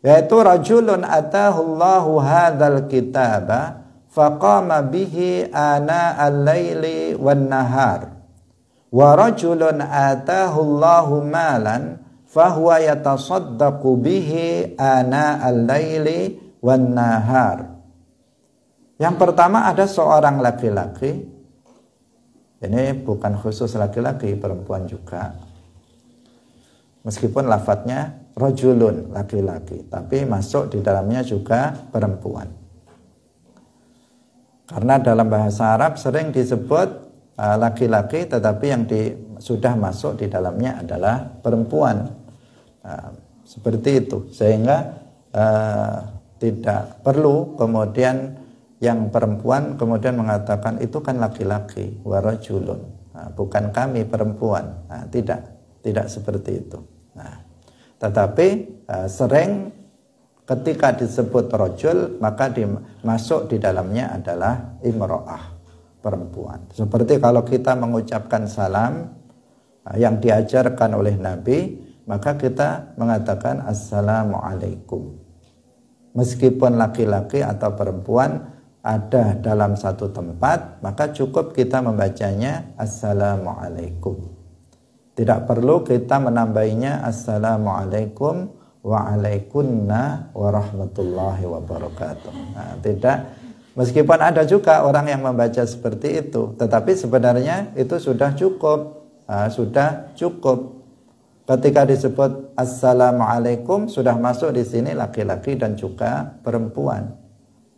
yaitu rajulun atahullahu hadzal kitaba faqama bihi ana al-laili wan nahar, wa rajulun atahullahu malan fahuwa yatasaddaqu bihi ana al-laili wan nahar. Yang pertama, ada seorang laki-laki. Ini bukan khusus laki-laki, perempuan juga. Meskipun lafadznya rajulun, laki-laki, tapi masuk di dalamnya juga perempuan. Karena dalam bahasa Arab sering disebut laki-laki, tetapi yang sudah masuk di dalamnya adalah perempuan. Seperti itu, sehingga tidak perlu kemudian yang perempuan kemudian mengatakan itu kan laki-laki, warajulun, bukan kami perempuan. Tidak seperti itu. Tetapi sering ketika disebut rajul, maka masuk di dalamnya adalah imro'ah, perempuan. Seperti kalau kita mengucapkan salam yang diajarkan oleh Nabi, maka kita mengatakan assalamualaikum. Meskipun laki-laki atau perempuan, ada dalam satu tempat, maka cukup kita membacanya Assalamualaikum. Tidak perlu kita menambahinya Assalamualaikum wa'alaikunna warahmatullahi wabarakatuh. Nah, tidak, meskipun ada juga orang yang membaca seperti itu, tetapi sebenarnya itu sudah cukup. Sudah cukup. Ketika disebut Assalamualaikum, sudah masuk di sini laki-laki dan juga perempuan.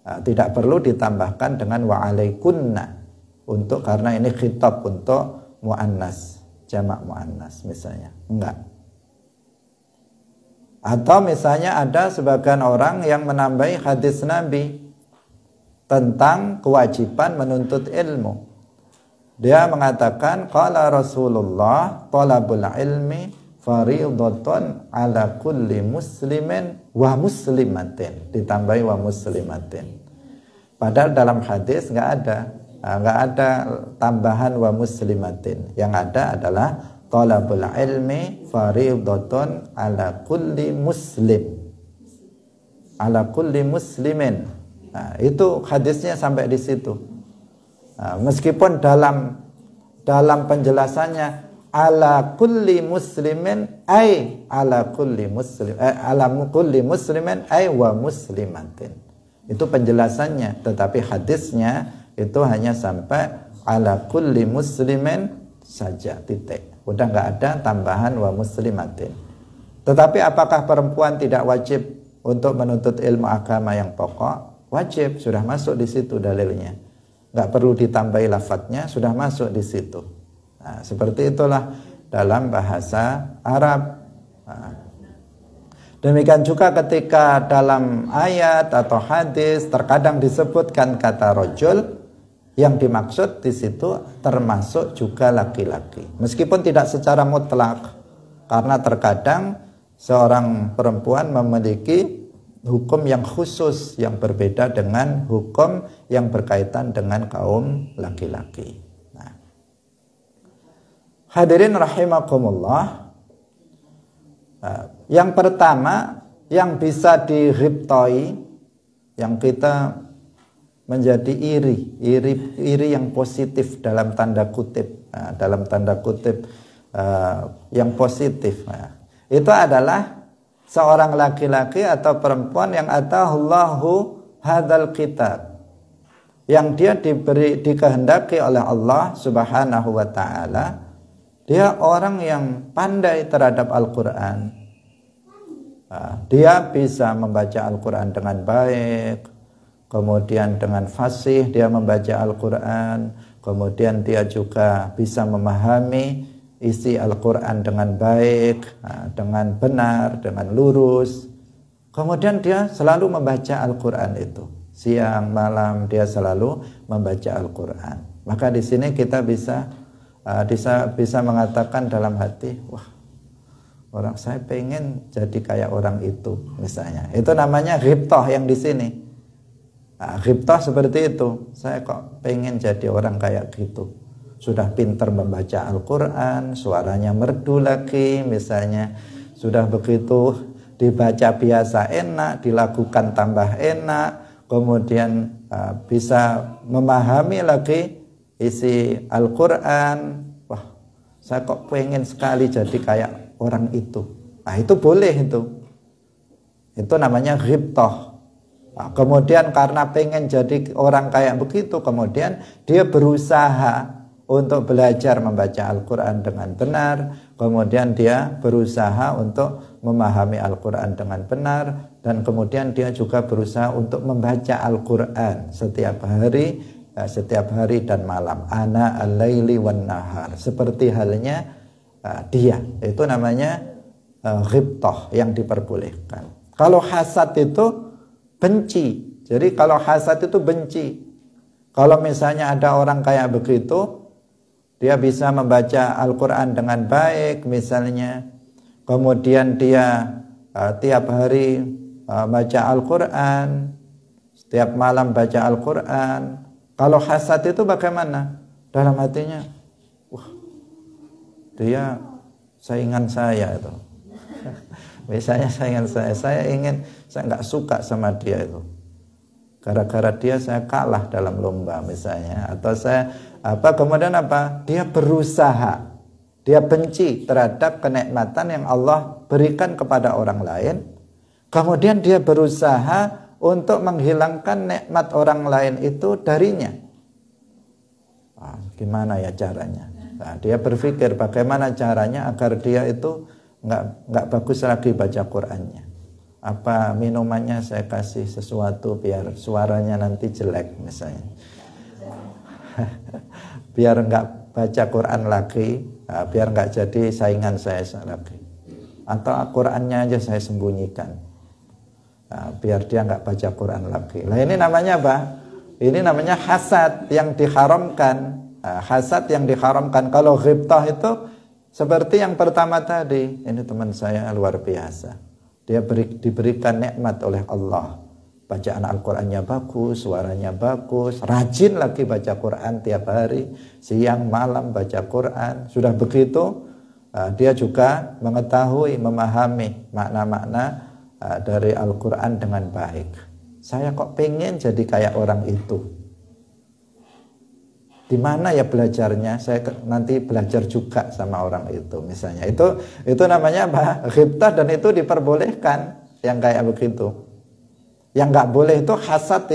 Tidak perlu ditambahkan dengan wa'alaikunna karena ini khitab untuk muannas, jamak muannas misalnya. Enggak. Atau misalnya ada sebagian orang yang menambahi hadis Nabi tentang kewajiban menuntut ilmu. Dia mengatakan qala Rasulullah talabul ilmi fariidatun ala kulli muslimin wa muslimatin, ditambahi wa muslimatin. Padahal dalam hadis nggak ada tambahan wa muslimatin. Yang ada adalah talabul ilmi fariidatun ala kulli muslim, ala kulli muslimin. Nah, itu hadisnya sampai di situ. Nah, meskipun dalam penjelasannya ala kulli muslimin ay ala kulli muslim ala kulli muslimin ay wa muslimatin. Itu penjelasannya, tetapi hadisnya itu hanya sampai ala kulli muslimin saja, titik. Udah nggak ada tambahan wa muslimatin. Tetapi apakah perempuan tidak wajib untuk menuntut ilmu agama yang pokok? Wajib, sudah masuk di situ dalilnya. Nggak perlu ditambahi lafadznya, sudah masuk di situ. Nah, seperti itulah dalam bahasa Arab. Nah, demikian juga ketika dalam ayat atau hadis terkadang disebutkan kata rojul, yang dimaksud di situ termasuk juga laki-laki. Meskipun tidak secara mutlak, karena terkadang seorang perempuan memiliki hukum yang khusus yang berbeda dengan hukum yang berkaitan dengan kaum laki-laki. Hadirin rahimakumullah, yang pertama yang bisa dighibtai, yang kita menjadi iri yang positif dalam tanda kutip, yang positif, itu adalah seorang laki-laki atau perempuan yang atahullahu hadzal kitab, yang dia dikehendaki oleh Allah Subhanahu wa taala. Dia orang yang pandai terhadap Al-Quran. Dia bisa membaca Al-Quran dengan baik, kemudian dengan fasih dia membaca Al-Quran, kemudian dia juga bisa memahami isi Al-Quran dengan baik, dengan benar, dengan lurus. Kemudian dia selalu membaca Al-Quran itu. Siang, malam dia selalu membaca Al-Quran. Maka di sini kita bisa mengatakan dalam hati, wah, orang saya pengen jadi kayak orang itu misalnya. Itu namanya ghibtah yang di sini. Ghibtah seperti itu. Saya kok pengen jadi orang kayak gitu. Sudah pintar membaca Al-Quran, suaranya merdu lagi misalnya. Sudah begitu dibaca biasa enak, dilakukan tambah enak, kemudian bisa memahami lagi isi Al-Quran. Wah, saya kok pengen sekali jadi kayak orang itu. Nah, itu boleh itu. Itu namanya ghibtah. Nah, kemudian karena pengen jadi orang kayak begitu, kemudian dia berusaha untuk belajar membaca Al-Quran dengan benar. Kemudian dia berusaha untuk memahami Al-Quran dengan benar. Dan kemudian dia juga berusaha untuk membaca Al-Quran setiap hari dan malam, ana al-laili wan nahar, seperti halnya dia. Itu namanya ghibtah yang diperbolehkan. Kalau hasad itu benci. Jadi kalau hasad itu benci. Kalau misalnya ada orang kayak begitu, dia bisa membaca Al-Quran dengan baik misalnya, kemudian dia tiap hari baca Al-Quran, setiap malam baca Al-Quran. Kalau hasad itu bagaimana? Dalam hatinya, wah, dia saingan saya itu. Misalnya saingan saya nggak suka sama dia itu. Gara-gara dia saya kalah dalam lomba misalnya, atau saya kemudian dia berusaha, dia benci terhadap kenikmatan yang Allah berikan kepada orang lain, kemudian dia berusaha untuk menghilangkan nikmat orang lain itu darinya. Gimana ya caranya? Dia berpikir bagaimana caranya agar dia itu nggak bagus lagi baca Qur'annya. Apa minumannya saya kasih sesuatu biar suaranya nanti jelek misalnya. Biar nggak baca Quran lagi, biar nggak jadi saingan saya lagi. Atau Qurannya aja saya sembunyikan, biar dia nggak baca Quran lagi. Nah ini namanya apa? Ini namanya hasad yang diharamkan. Hasad yang diharamkan. Kalau ghibtah itu seperti yang pertama tadi. Ini teman saya luar biasa. Dia diberikan nikmat oleh Allah. Bacaan Al-Qur'annya bagus, suaranya bagus, rajin lagi baca Quran tiap hari, siang malam baca Quran. Sudah begitu, dia juga mengetahui, memahami makna-makna dari Al-Quran dengan baik. Saya kok pengen jadi kayak orang itu. Di mana ya belajarnya? Saya nanti belajar juga sama orang itu misalnya. Itu namanya apa? Ghibtah, dan itu diperbolehkan yang kayak begitu. Yang nggak boleh itu hasad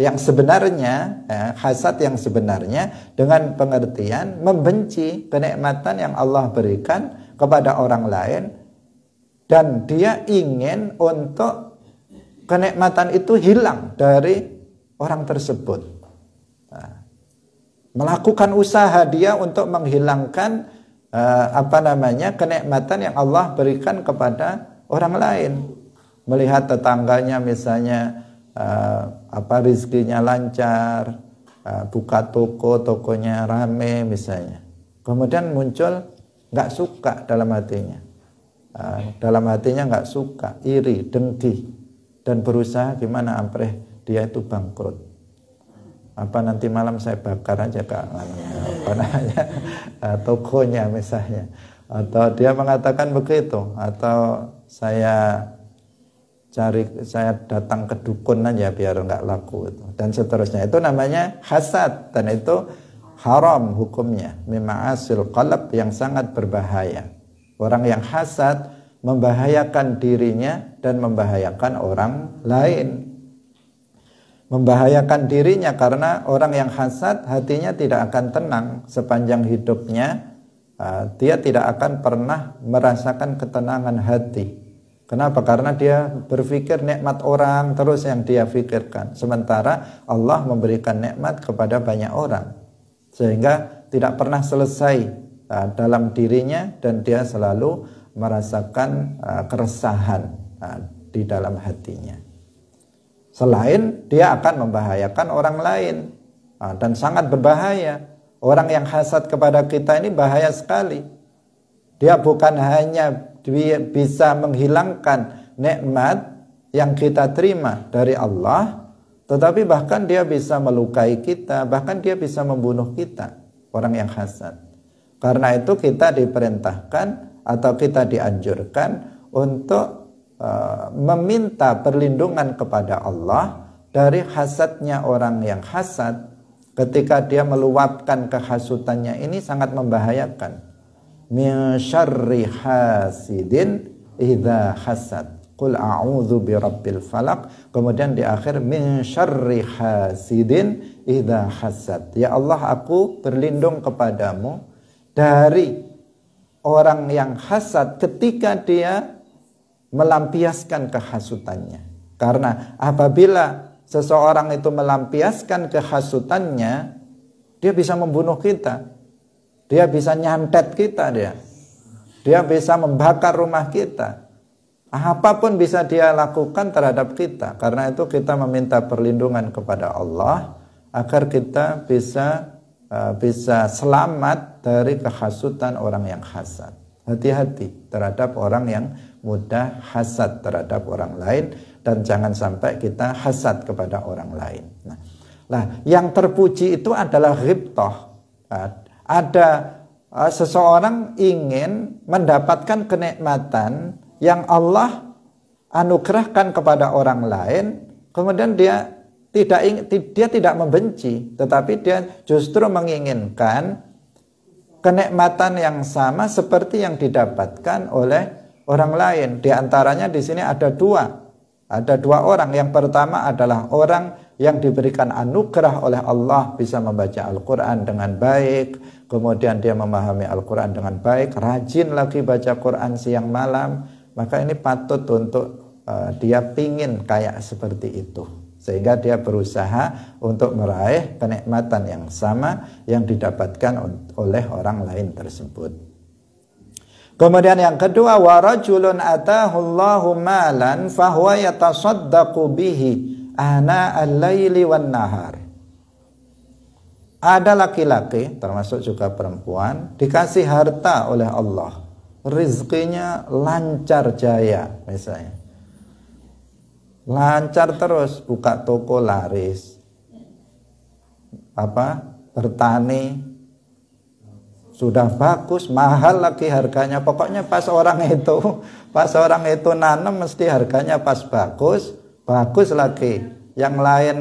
yang sebenarnya, hasad yang sebenarnya dengan pengertian membenci kenikmatan yang Allah berikan kepada orang lain, dan dia ingin untuk kenikmatan itu hilang dari orang tersebut. Melakukan usaha dia untuk menghilangkan kenikmatan yang Allah berikan kepada orang lain. Melihat tetangganya misalnya rizkinya lancar, buka toko, tokonya rame misalnya. Kemudian muncul nggak suka dalam hatinya. Dalam hatinya nggak suka, iri, dengki, dan berusaha gimana ampreh dia itu bangkrut. Nanti malam saya bakar aja tokonya misalnya, atau dia mengatakan begitu, atau saya datang ke dukun aja biar nggak laku itu, dan seterusnya. Itu namanya hasad, dan itu haram hukumnya, mima'asil qalb, yang sangat berbahaya. Orang yang hasad membahayakan dirinya dan membahayakan orang lain. Membahayakan dirinya karena orang yang hasad hatinya tidak akan tenang sepanjang hidupnya. Dia tidak akan pernah merasakan ketenangan hati. Kenapa? Karena dia berpikir nikmat orang terus yang dia pikirkan, sementara Allah memberikan nikmat kepada banyak orang, sehingga tidak pernah selesai dalam dirinya, dan dia selalu merasakan keresahan di dalam hatinya. Selain dia akan membahayakan orang lain, dan sangat berbahaya. Orang yang hasad kepada kita ini bahaya sekali. Dia bukan hanya bisa menghilangkan nikmat yang kita terima dari Allah, tetapi bahkan dia bisa melukai kita, bahkan dia bisa membunuh kita, orang yang hasad. Karena itu kita diperintahkan atau kita dianjurkan untuk meminta perlindungan kepada Allah dari hasadnya orang yang hasad. Ketika dia meluapkan kehasutannya, ini sangat membahayakan. Min syarri hasidin idza hasad, qul a'udzu birabbil falaq. Kemudian di akhir min syarri hasidin idza hasad, ya Allah, aku berlindung kepadamu dari orang yang hasad ketika dia melampiaskan kehasutannya. Karena apabila seseorang itu melampiaskan kehasutannya, dia bisa membunuh kita, dia bisa nyantet kita, dia bisa membakar rumah kita, apapun bisa dia lakukan terhadap kita. Karena itu kita meminta perlindungan kepada Allah agar kita bisa selamat dari kehasutan orang yang hasad. Hati-hati terhadap orang yang mudah hasad terhadap orang lain, dan jangan sampai kita hasad kepada orang lain. Nah, yang terpuji itu adalah ghibtah. Ada seseorang ingin mendapatkan kenikmatan yang Allah anugerahkan kepada orang lain, kemudian dia dia tidak membenci, tetapi dia justru menginginkan kenikmatan yang sama seperti yang didapatkan oleh orang lain. Di antaranya di sini ada dua orang. Yang pertama adalah orang yang diberikan anugerah oleh Allah bisa membaca Al-Quran dengan baik, kemudian dia memahami Al-Quran dengan baik, rajin lagi baca Quran siang malam. Maka ini patut untuk dia pingin kayak seperti itu, sehingga dia berusaha untuk meraih kenikmatan yang sama yang didapatkan oleh orang lain tersebut. Kemudian yang kedua, wa rajulun atahullahu malan fahuwa yatasaddaqu bihi ana al-laili wan nahar. Ada laki-laki, termasuk juga perempuan, dikasih harta oleh Allah, rizkinya lancar jaya, misalnya lancar terus, buka toko laris, bertani sudah bagus, mahal lagi harganya. Pokoknya pas orang itu nanam mesti harganya pas bagus lagi. Yang lain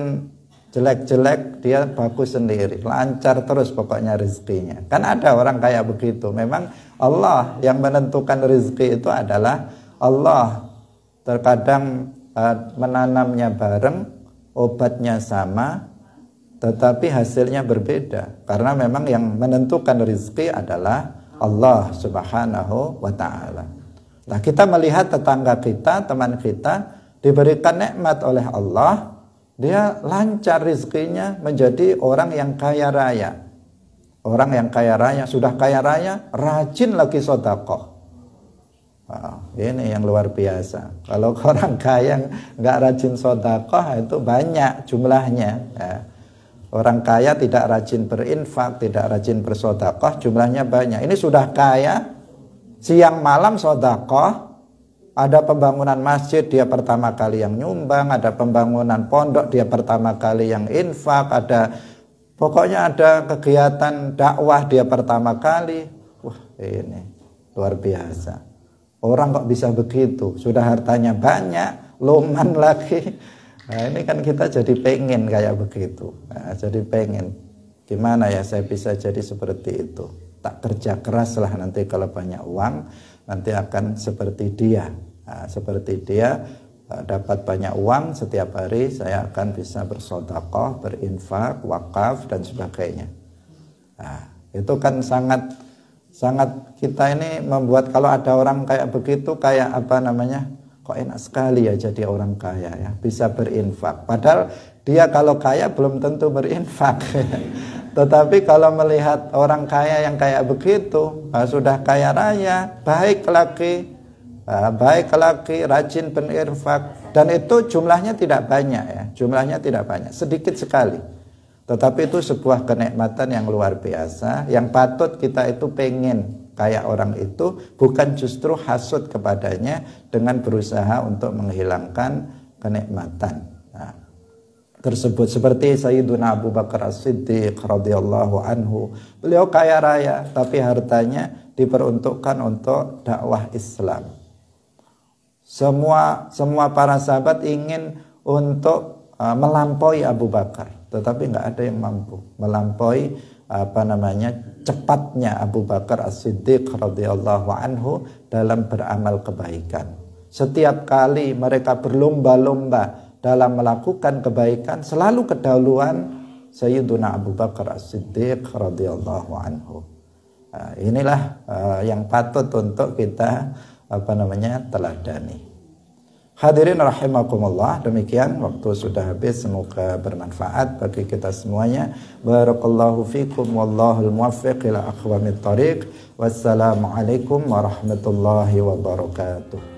jelek-jelek, dia bagus sendiri, lancar terus pokoknya rezekinya. Kan ada orang kayak begitu. Memang Allah yang menentukan rezeki itu adalah Allah. Terkadang menanamnya bareng, obatnya sama, tetapi hasilnya berbeda. Karena memang yang menentukan rezeki adalah Allah Subhanahu wa ta'ala. Nah, kita melihat tetangga kita, teman kita diberikan nikmat oleh Allah, dia lancar rezekinya menjadi orang yang kaya raya. Orang yang kaya raya, sudah kaya raya, rajin lagi sedekah. Ini yang luar biasa. Kalau orang kaya nggak rajin sedekah itu banyak jumlahnya. Orang kaya tidak rajin berinfak, tidak rajin bersedekah, jumlahnya banyak. Ini sudah kaya, siang malam sedekah. Ada pembangunan masjid, dia pertama kali yang nyumbang. Ada pembangunan pondok, dia pertama kali yang infak. Pokoknya ada kegiatan dakwah, dia pertama kali. Wah, ini luar biasa. Orang kok bisa begitu? Sudah hartanya banyak, loman lagi. Nah, ini kan kita jadi pengen kayak begitu. Nah, jadi pengen, gimana ya saya bisa jadi seperti itu? Tak kerja keras lah nanti kalau banyak uang, nanti akan seperti dia. Nah, seperti dia dapat banyak uang, setiap hari saya akan bisa bersedekah, berinfak, wakaf dan sebagainya. Nah, itu kan sangat kita ini membuat, kalau ada orang kayak begitu, kayak kok enak sekali ya jadi orang kaya ya, bisa berinfak. Padahal dia kalau kaya belum tentu berinfak. Tetapi kalau melihat orang kaya yang kayak begitu, sudah kaya raya, baik lagi, rajin berinfak, dan itu jumlahnya tidak banyak ya, sedikit sekali. Tetapi itu sebuah kenikmatan yang luar biasa, yang patut kita itu pengen kayak orang itu, bukan justru hasud kepadanya dengan berusaha untuk menghilangkan kenikmatan tersebut. Seperti Sayyiduna Abu Bakar As-Siddiq radhiyallahu anhu, beliau kaya raya tapi hartanya diperuntukkan untuk dakwah Islam. Semua para sahabat ingin untuk melampaui Abu Bakar, tetapi nggak ada yang mampu melampaui cepatnya Abu Bakar As-Siddiq radhiyallahu anhu dalam beramal kebaikan. Setiap kali mereka berlomba-lomba dalam melakukan kebaikan, selalu kedahuluan Sayyiduna Abu Bakar As-Siddiq radhiyallahu anhu. Inilah yang patut untuk kita teladani. Hadirin rahimakumullah, demikian waktu sudah habis, semoga bermanfaat bagi kita semuanya. Barakallahu fikum wallahul muwaffiq ila aqwamit thariq. Wassalamualaikum warahmatullahi wabarakatuh.